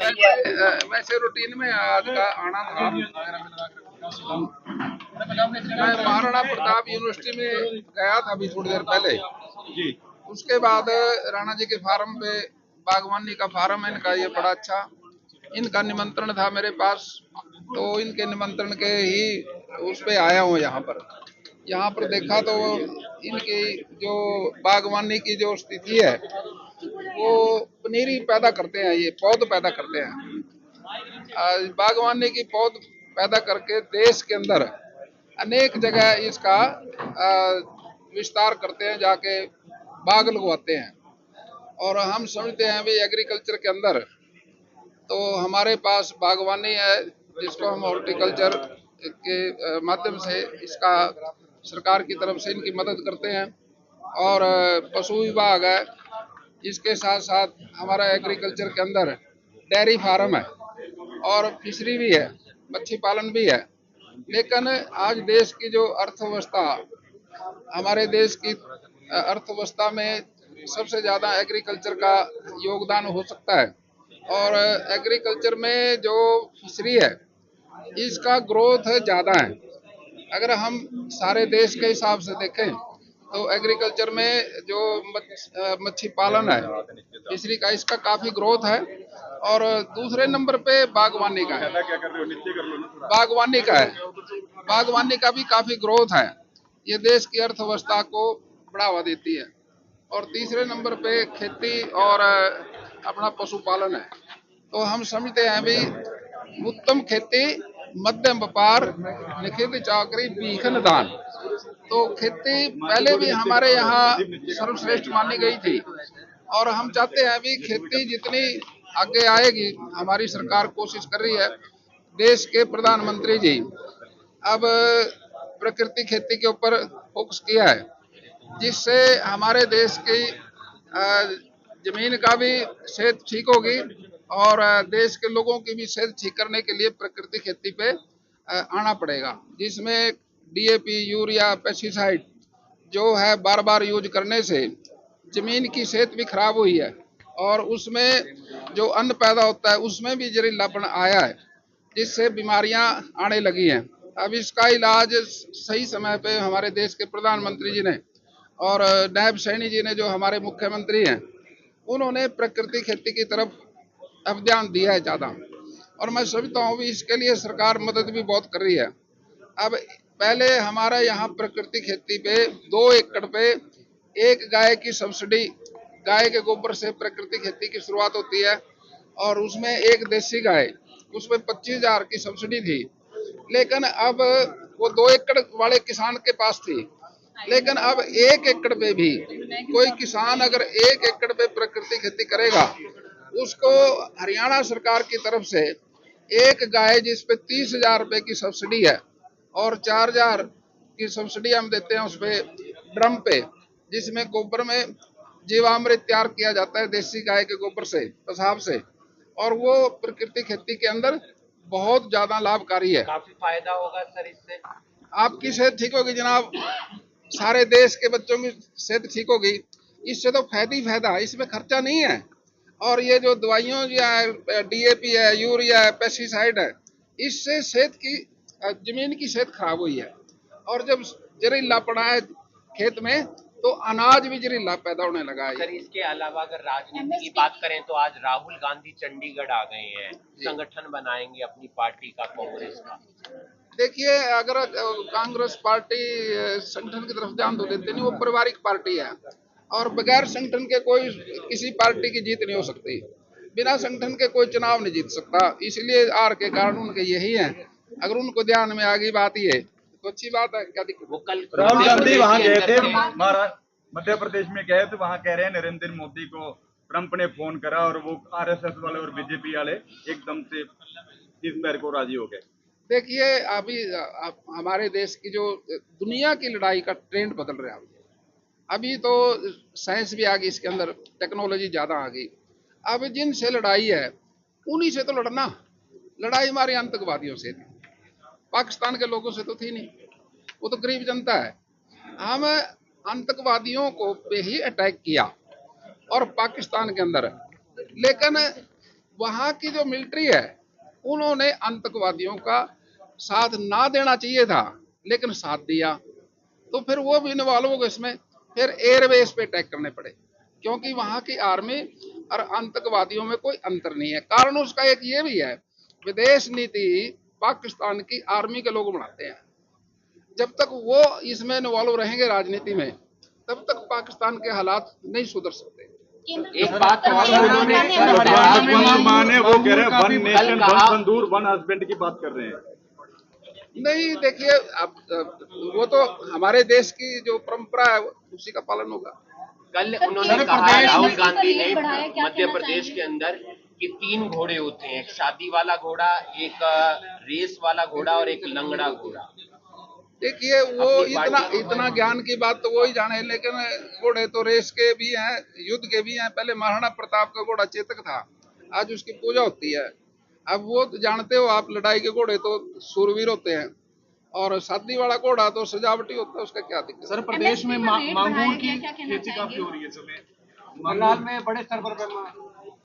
वैसे रूटीन में आज का आना था। मैं महाराणा प्रताप यूनिवर्सिटी में गया था अभी थोड़ी देर पहले जी। उसके बाद राणा जी के फार्म पे बागवानी का फार्म है इनका, ये बड़ा अच्छा इनका निमंत्रण था मेरे पास, तो इनके निमंत्रण के ही उस पे आया हूँ यहाँ पर। यहाँ पर देखा तो इनकी जो बागवानी की जो स्थिति है वो पनीरी पैदा करते हैं, ये पौध पैदा करते हैं। बागवानी की पौध पैदा करके देश के अंदर अनेक जगह इसका विस्तार करते हैं, जाके बाग लगवाते हैं। और हम समझते हैं भी एग्रीकल्चर के अंदर तो हमारे पास बागवानी है, जिसको हम हॉर्टिकल्चर के माध्यम से इसका सरकार की तरफ से इनकी मदद करते हैं। और पशु विभाग है, इसके साथ साथ हमारा एग्रीकल्चर के अंदर डेयरी फार्म है और फिशरी भी है, मच्छी पालन भी है। लेकिन आज देश की जो अर्थव्यवस्था, हमारे देश की अर्थव्यवस्था में सबसे ज्यादा एग्रीकल्चर का योगदान हो सकता है। और एग्रीकल्चर में जो फिशरी है इसका ग्रोथ ज्यादा है। अगर हम सारे देश के हिसाब से देखें तो एग्रीकल्चर में जो मच्छी पालन है फिशरी का, इसका काफी ग्रोथ है। और दूसरे नंबर पे बागवानी का है, बागवानी का है, बागवानी का भी काफी ग्रोथ है। ये देश की अर्थव्यवस्था को बढ़ावा देती है। और तीसरे नंबर पे खेती और अपना पशुपालन है। तो हम समझते हैं भी उत्तम खेती, मध्यम व्यापार, निखिल चाकरी, भीखन दान। तो खेती पहले भी हमारे यहाँ सर्वश्रेष्ठ मानी गई थी और हम चाहते हैं भी खेती जितनी आगे आएगी, हमारी सरकार कोशिश कर रही है। देश के प्रधानमंत्री जी अब प्रकृति खेती के ऊपर फोकस किया है, जिससे हमारे देश की जमीन का भी सेहत ठीक होगी और देश के लोगों की भी सेहत ठीक करने के लिए प्रकृति खेती पे आना पड़ेगा, जिसमें डीएपी, यूरिया, पेस्टिसाइड जो है बार बार यूज करने से जमीन की सेहत भी खराब हुई है और उसमें जो अन्न पैदा होता है उसमें भी जहरीलापन आया है, जिससे बीमारियां आने लगी हैं। अब इसका इलाज सही समय पे हमारे देश के प्रधानमंत्री जी ने और नायब सैनी जी ने, जो हमारे मुख्यमंत्री हैं, उन्होंने प्रकृति खेती की तरफ अब ध्यान दिया है ज्यादा। और मैं समझता हूँ भी इसके लिए सरकार मदद भी बहुत कर रही है। अब पहले हमारा यहाँ प्रकृति खेती पे 2 एकड़ पे एक गाय की सब्सिडी, गाय के गोबर से प्रकृति खेती की शुरुआत होती है और उसमें एक देसी गाय, उसमें 25,000 की सब्सिडी थी। लेकिन अब वो 2 एकड़ वाले किसान के पास थी, लेकिन अब 1 एकड़ पे भी कोई किसान अगर 1 एकड़ पे प्रकृति खेती करेगा, उसको हरियाणा सरकार की तरफ से एक गाय जिस पे 30,000 रुपए की सब्सिडी है और 4,000 की सब्सिडी हम देते हैं उस पे ड्रम पे, जिसमें गोबर में जीवामृत तैयार किया जाता है देसी गाय के गोबर से, पेशाब से। और वो प्रकृति खेती के अंदर बहुत ज्यादा लाभकारी है। काफी फायदा होगा सर इससे। आपकी सेहत ठीक होगी जनाब, सारे देश के बच्चों की सेहत ठीक होगी। इससे तो फायदा ही फायदा, इसमें खर्चा नहीं है। और ये जो दवाइयों या डीएपी है, यूरिया है, पेस्टिसाइड है, इससे सेहत की, जमीन की सेहत खराब हुई है। और जब जहरीला पड़ा है खेत में तो अनाज भी जहरीला पैदा होने लगा है। सर इसके अलावा अगर राजनीति की बात करें तो आज राहुल गांधी चंडीगढ़ आ गए हैं, संगठन बनाएंगे अपनी पार्टी का, कांग्रेस का। देखिए, अगर कांग्रेस पार्टी संगठन की तरफ ध्यान तो देते नहीं, वो पारिवारिक पार्टी है और बगैर संगठन के कोई किसी पार्टी की जीत नहीं हो सकती। बिना संगठन के कोई चुनाव नहीं जीत सकता, इसलिए हार के कारण उनके यही है। अगर उनको ध्यान में आ गई बात ये तो अच्छी बात है। क्या दिक्कत? वो कल राहुल गांधी वहां गए थे, मध्य प्रदेश में गए तो वहां कह रहे हैं नरेंद्र मोदी को ट्रंप ने फोन करा और वो आरएसएस वाले और बीजेपी वाले एकदम से इस पैर को राजी हो गए। देखिए, अभी हमारे देश की जो दुनिया की लड़ाई का ट्रेंड बदल रहा है। अभी तो साइंस भी आ गई, इसके अंदर टेक्नोलॉजी ज्यादा आ गई। अब जिनसे लड़ाई है उन्हीं से तो लड़ना, लड़ाई हमारे आतंकवादियों से थी, पाकिस्तान के लोगों से तो थी नहीं, वो तो गरीब जनता है। हम आतंकवादियों को पे ही अटैक किया और पाकिस्तान के अंदर, लेकिन वहां की जो मिलिट्री है उन्होंने आतंकवादियों का साथ ना देना चाहिए था, लेकिन साथ दिया, तो फिर वो भी इन्वॉल्व हो गए इसमें। फिर एयरबेस पे अटैक करने पड़े, क्योंकि वहां की आर्मी और आतंकवादियों में कोई अंतर नहीं है। कारण उसका एक ये भी है, विदेश नीति पाकिस्तान की आर्मी के लोग बनाते हैं। जब तक वो इसमें इन्वॉल्व रहेंगे राजनीति में, तब तक पाकिस्तान के हालात नहीं सुधर सकते। एक बात और उन्होंने भगवंत मान है, वो कह रहे हैं one nation one संदूर one husband की बात कर रहे हैं। नहीं, देखिए, अब वो तो हमारे देश की जो परंपरा है उसी का पालन होगा। कल उन्होंने कहा, राहुल गांधी ने मध्य प्रदेश के अंदर कि 3 घोड़े होते हैं, एक शादी वाला घोड़ा, एक रेस वाला घोड़ा और एक लंगड़ा घोड़ा। देखिए, वो इतना ज्ञान की बात तो वो ही जाने, लेकिन घोड़े तो रेस के भी हैं, युद्ध के भी हैं। पहले महाराणा प्रताप का घोड़ा चेतक था, आज उसकी पूजा होती है। अब वो तो जानते हो आप, लड़ाई के घोड़े तो सूरवीर होते हैं, और शादी वाला घोड़ा तो सजावटी होता है, उसका क्या दिक्कत। सर, प्रदेश में मांगूर की खेती काफी हो रही है, समय में बड़े स्तर पर